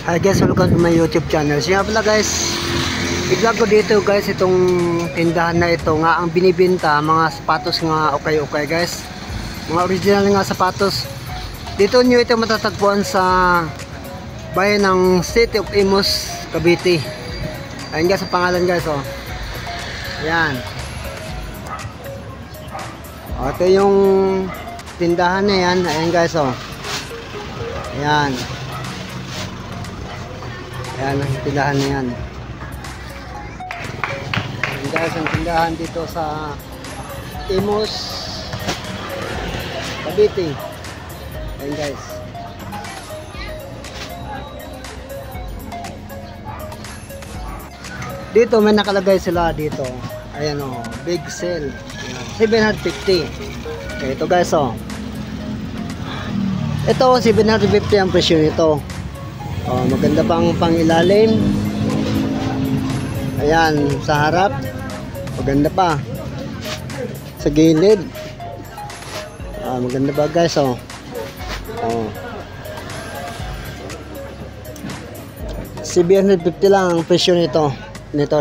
Hi guys, welcome to my YouTube channel. So pala guys, i-vlog ko dito guys itong tindahan na ito nga ang binibenta, mga sapatos nga okay guys. Mga original nga sapatos. Dito nyo ito matatagpuan sa bayan ng City of Imus, Cavite. Ayun guys ang pangalan guys, oh. Ayan. Ito yung tindahan na yan. Ayan guys, oh. Ayan. Ayan ang tindahan na yan. Ayan guys ang tindahan dito sa Imus, Cavite. Ayan guys. Dito may nakalagay sila dito. Ayan o, big sale. Ayan, 750. Okay, ito guys o. Ito 750 ang presyo nito. Oh, maganda pang pangilalim. Ayan, sa harap. Maganda pa. Sa gilid. Maganda pa guys oh. Oh. 750 lang ang presyo nito. Nito.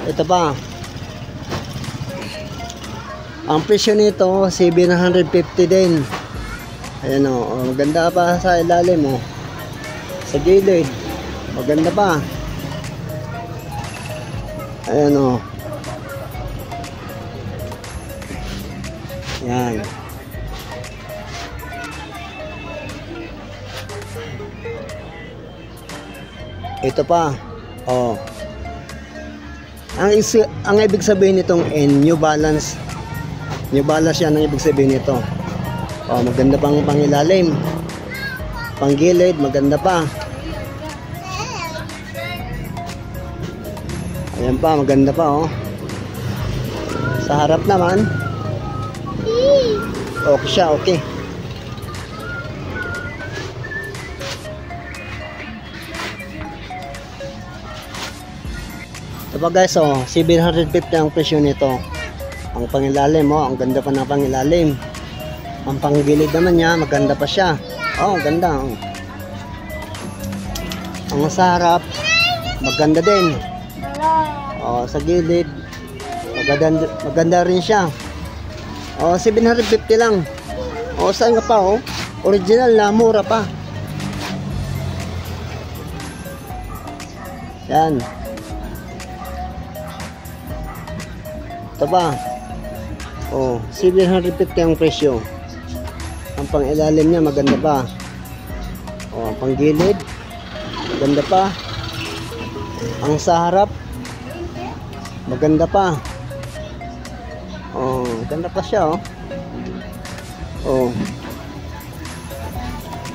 Ito pa. Ang presyo nito 750 din. Ayan o, maganda pa sa ilalim o. Sa gilid, maganda pa. Ayan o. Ayan. Ito pa. Oh. Ang ibig sabihin nitong New Balance. New Balance yan ang ibig sabihin nito. Oh, maganda pang pangilalim. Panggilid, maganda pa. Ayan pa, maganda pa oh. Sa harap naman. Okay siya, okay. Ito pa guys oh, 750 ang presyo nito. Ang pangilalim oh, ang ganda pa ng pangilalim. Ang panggilid naman niya, maganda pa siya. Oh, ganda oh. Ang sa harap, maganda din. Oh, sa gilid, maganda rin siya. Oh, 750 lang. Oh, saan ka pa oh? Original na, mura pa. Yan. Ito ba? Oh, 750 ang presyo. Ang pang-ilalim niya maganda pa. Oh, ang panggilid maganda pa. Ang sa harap maganda pa. Oh, maganda pa siya oh. Oh.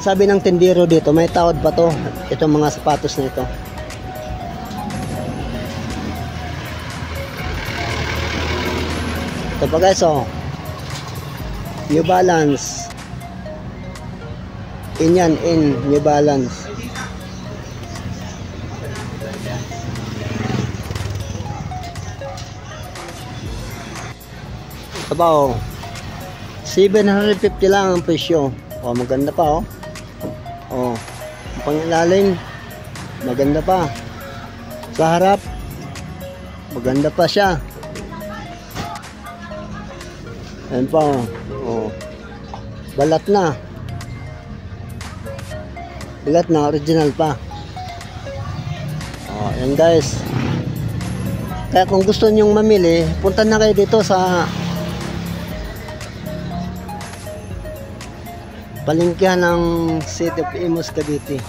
Sabi ng tindero dito, may tawad pa to. Itong mga sapatos na ito. Ito pa guys oh. New Balance. In New Balance. Ito ba oh. 750 lang ang presyo. Oh, maganda pa oh. Oh, pangilalim maganda pa. Sa harap maganda pa siya. Ayan pa oh. Oh. Balat na. Balat na, original pa. Oh, ayan guys. Kaya kung gusto nyong mamili, punta na kayo dito sa palengkehan ng City of Imus, Cavite.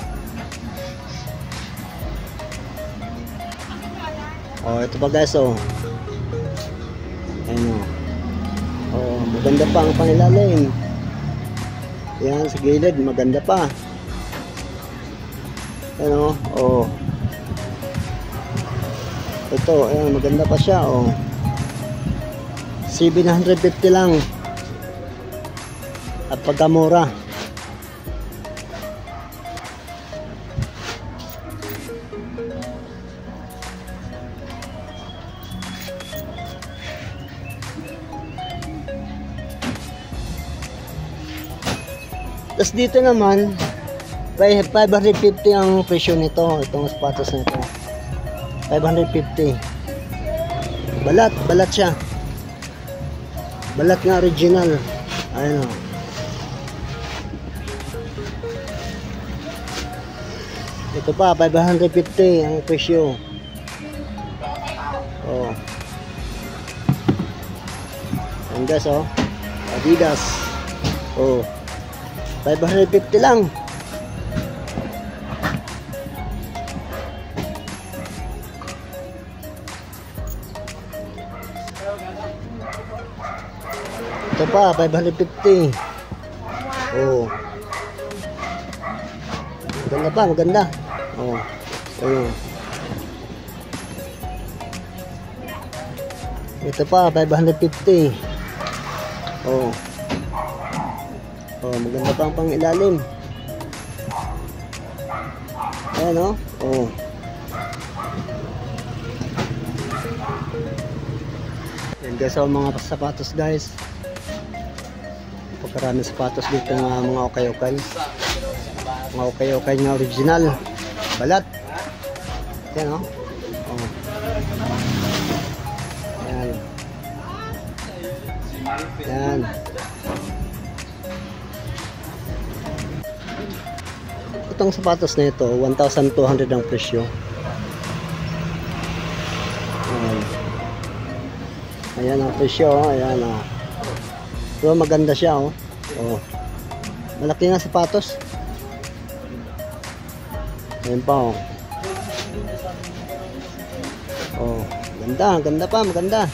Oh, ito pa guys oh. Ayan oh. Oh, maganda pa ang pangilalim. Yan, sa gilid, maganda pa. Ano? Oh. Ito, ayan, maganda pa siya, oh. 750 lang. At pagkamura. Tapos dito naman, 550 ang presyo nito, itong sapatos na ito. 550. Balat siya. Balat nga original. Ayun o. Ito pa, 550 ang presyo. Oh. Ayan guys, oh. Adidas. Oh. 550 lang. Ito pa, 550. Oh. Maganda pa, maganda. Oh. Ayun. Ito pa, 550. Oh. Oh, maganda pa ang pang-ilalim. Ayan, oh. Oh. Ayan guys, oh, mga sapatos guys. Pagkaraming sapatos dito ng mga okay-okay. Mga okay-okay na original. Balat. Ayan, oh. Oh. Ayan. Ayan. Itong sapatos na ito, 1,200 ang presyo. Ayan. Ayan ang presyo, ayan oh. Pero maganda siya oh. Oh. Malaki nga sapatos. Ayan pa oh. Oh, ganda pa, maganda.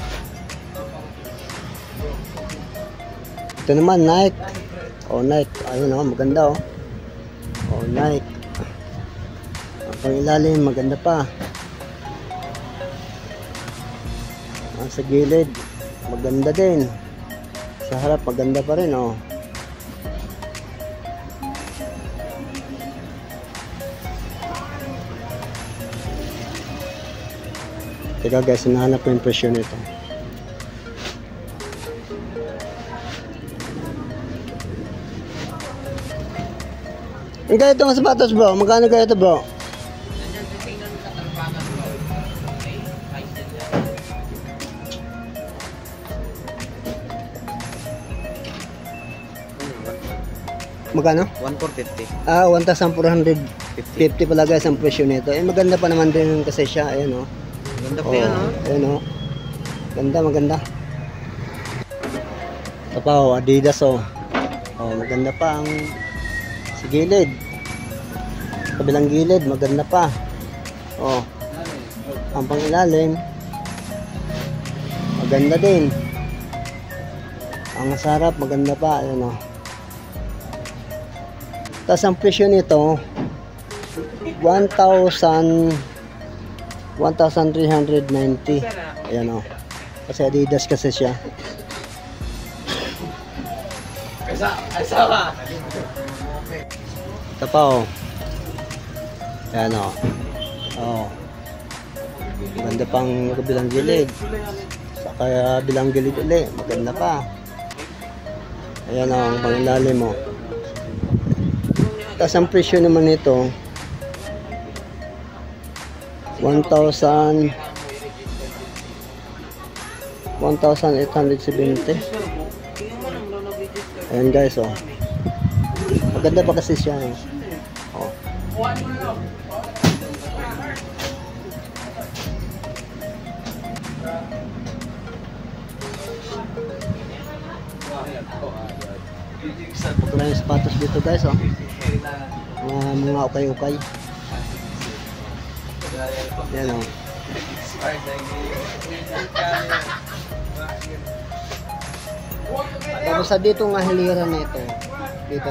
Ito naman Nike. Oh, Nike. Ayun oh, maganda oh. Oh, Nike. Ang pangilalim, maganda pa. Sa gilid, maganda din. Sa harap, maganda pa rin, oh. Teka guys, hinahanap ko yung presyo nito. Magkano itong sapatos bro? Magkano kaya ito bro? Magkano? 1,450. Ah, 1,450 pala guys ang presyo nito. Eh maganda pa naman din kasi siya. Ayan oh. Ganda pa yan oh. Ayan oh. Ganda, maganda. Ito pa oh, Adidas oh. Oh, maganda pa ang sa gilid. Kabilang gilid, maganda pa. Oh. Ang pangilalim, maganda din. Ang sarap, maganda pa. Ayan oh. Tapos ang presyo nito 1,390. Ayan oh. Kasi Adidas kasi siya. Ito pa oh. Ayan oh. Oh. Maganda pang kabilang gilid. Sa kaya bilang gilid ulit, maganda pa. Ayan oh, ang pangilalim mo. Tapos ang presyo naman nito 1,870. Ayan guys oh. Maganda pa kasi siya eh. Oh. Pagkala yung sapatos dito guys oh. Mga ukay-ukay. Yan oh. Tapos sa dito nga hilira na ito. Dito.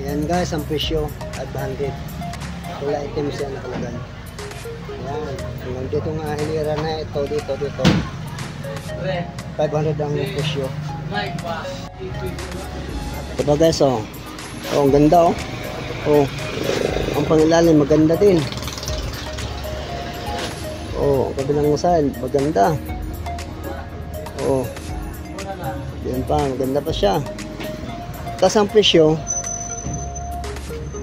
Ayan guys, ang presyo 500. Wala items yan nakalagay. Ayan. Hanggang dito nga hilira na ito. Dito. 500 ang presyo. Ito pa guys oh. Oh, ang ganda oh. Oh. Ang pangilalim maganda din. Oh, ang kabilang side maganda. Oh. Yan pa, maganda pa siya. Tapos ang presyo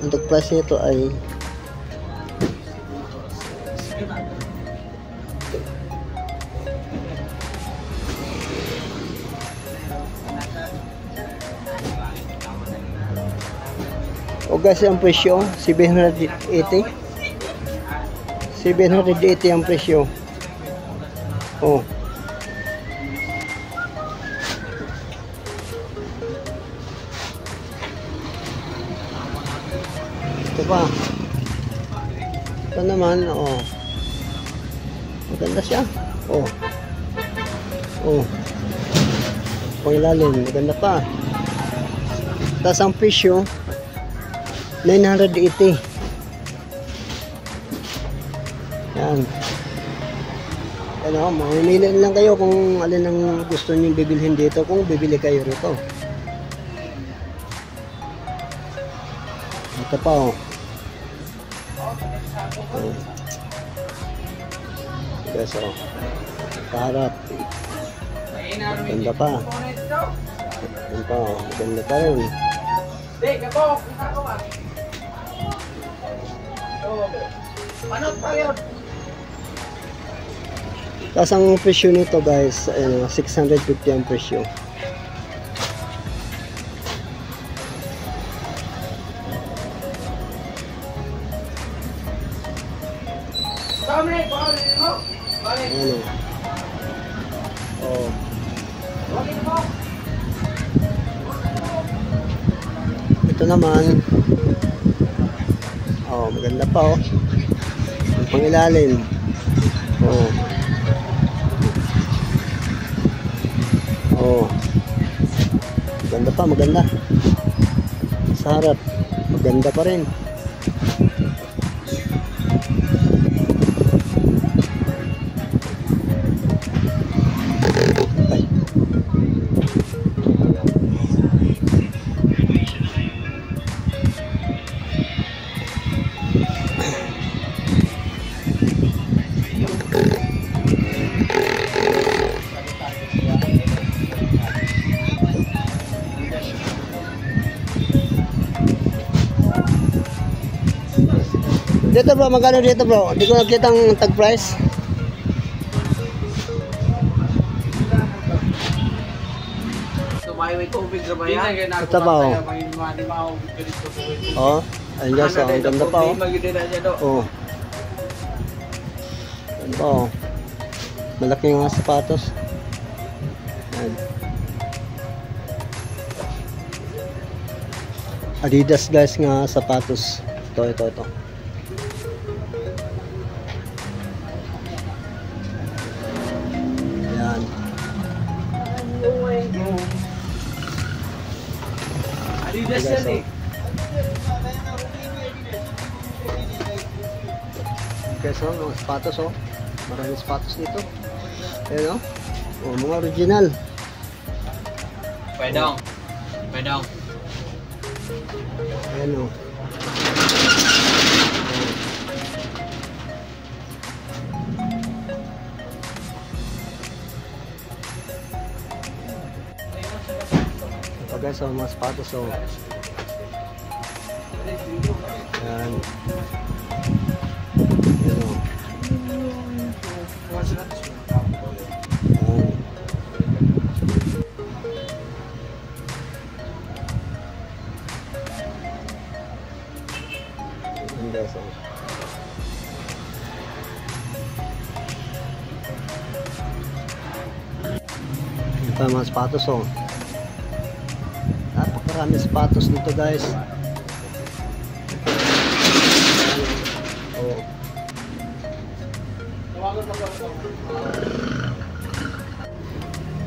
Ang tag price nito ay o guys, ang presyo 780 ang presyo. Oh, ito pa, ito naman, oh, maganda siya. Oh, oh, pangilalim, maganda pa. Tapos ang presyo 980. Yan. Ano, mamimili lang kayo kung alin ang gusto niyo bibilhin dito, kung bibili kayo rito. Ito pa, oh. Oh. Guys, oh. Kaharap. Ganda pa. Yan pa, oh. Ganda pa rin. Tapos ang presyo nito guys, 650 ang presyo. Ano? Oh. Ito naman. Oh, maganda pa, oh. Ang pangilalim. Oh. Oh. Maganda pa, maganda. Sa harap, maganda pa rin. Ay. Dito bro, magkano dito bro? Hindi ko nakita ang tag price. May tubig na ba yan? Ito pa, oh. Oh, ayun guys, oh. Ang ganda pa, oh. Oh. Ano pa, oh. Malaki nga sapatos. Ayan. Adidas guys nga sapatos. Ito. Ayan. Adidas yan eh. Guys, oh, mga sapatos, oh. Maraming sapatos dito. Ayan, oh. Oh, mga original. Pwedong. Ayan, oh. Ito guys, oh, mga sapatos, oh. Ayan. Ayan, oh. Ayan. Ayan guys, oh. Ito mga sapatos, oh. Napakarami sapatos dito guys. Oh.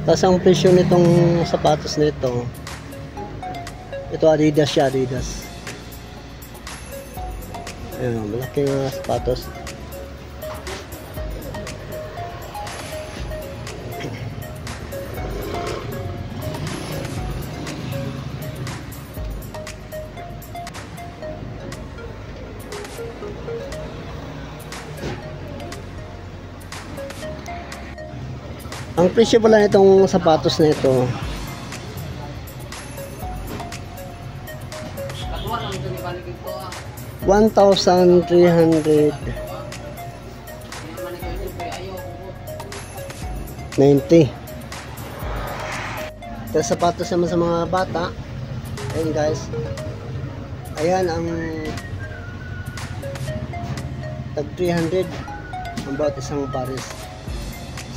Tapos ang presyo nitong sapatos nito, ito Adidas siya, Adidas. Ayun, malaking sapatos. Ang presyo pala nitong sapatos na ito, Katuwa lang ito ni balik ito 1,300. Hindi naman ikaw ito kaya ayaw ko. 90. Tapos sapatos naman sa mga bata. Ayun guys. Ayan ang tag 300 ang bawat isang pares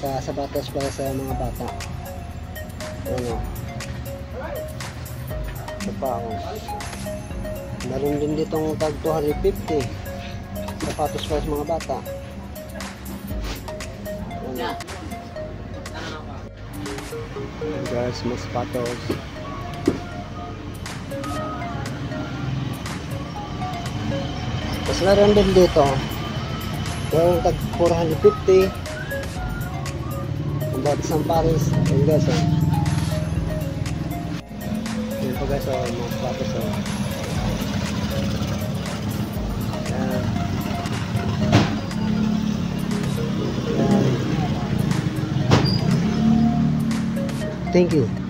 sa sapatos para sa mga bata. Ano? Ito pa ako. Meron din ditong tag 250 sapatos para sa mga bata. Ano? Guys, mas sapatos. Tapos meron din dito. Meron tag 450. Ang bawat isang pares. Ayun guys, oh. Ayun po guys, oh, mga sapatos, oh. Ayan. Ayan. Thank you.